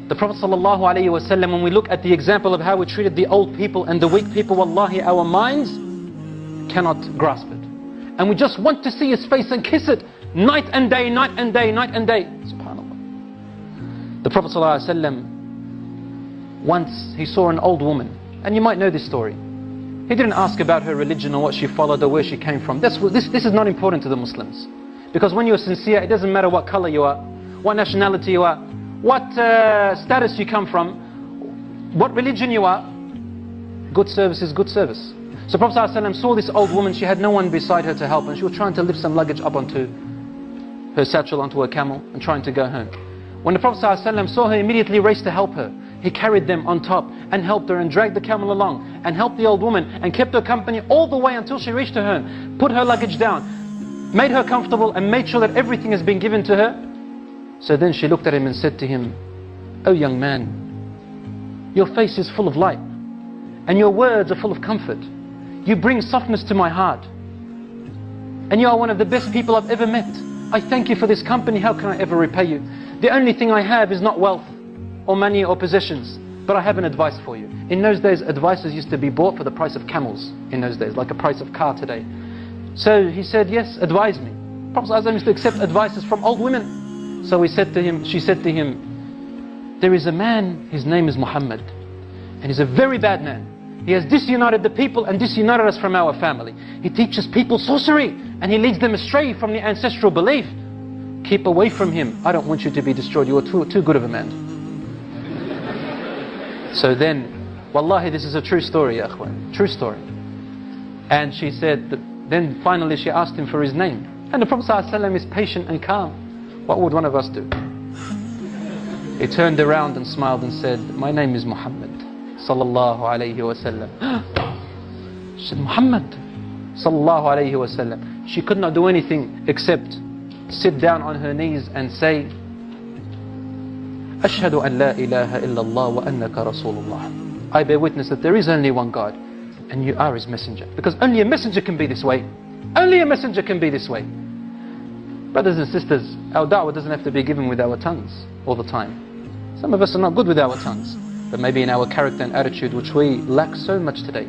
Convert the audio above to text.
The Prophet ﷺ, when we look at the example of how we treated the old people and the weak people, wallahi, our minds cannot grasp it. And we just want to see his face and kiss it night and day, night and day, night and day. SubhanAllah. The Prophet ﷺ, once he saw an old woman, and you might know this story. He didn't ask about her religion or what she followed or where she came from. This is not important to the Muslims. Because when you're sincere, it doesn't matter what color you are, what nationality you are, what status you come from, what religion you are. Good service is good service. So Prophet ﷺ saw this old woman. She had no one beside her to help, and she was trying to lift some luggage up onto her satchel, onto her camel, and trying to go home. When the Prophet ﷺ saw her, he immediately raced to help her. He carried them on top and helped her and dragged the camel along and helped the old woman and kept her company all the way until she reached her home, put her luggage down, made her comfortable, and made sure that everything has been given to her. So then she looked at him and said to him, "Oh young man, your face is full of light and your words are full of comfort. You bring softness to my heart and you are one of the best people I've ever met. I thank you for this company. How can I ever repay you? The only thing I have is not wealth or money or possessions, but I have an advice for you." In those days, advices used to be bought for the price of camels in those days, like a price of car today. So he said, "Yes, advise me." Prophet ﷺ used to accept advices from old women. So she said to him, "There is a man, his name is Muhammad, and he's a very bad man. He has disunited the people and disunited us from our family. He teaches people sorcery and he leads them astray from the ancestral belief. Keep away from him. I don't want you to be destroyed. You are too good of a man." So then, wallahi, this is a true story, ya akhwan, true story. And she said, then finally she asked him for his name. And the Prophet ﷺ is patient and calm. What would one of us do? He turned around and smiled and said, "My name is Muhammad sallallahu alayhi wasallam." She said, "Muhammad sallallahu alayhi wasallam." She could not do anything except sit down on her knees and say, "Ashhadu an la ilaha illallah wa annaka rasulullah." I bear witness that there is only one God and you are his messenger. Because only a messenger can be this way. Only a messenger can be this way. Brothers and sisters, our da'wah doesn't have to be given with our tongues all the time. Some of us are not good with our tongues, but maybe in our character and attitude, which we lack so much today.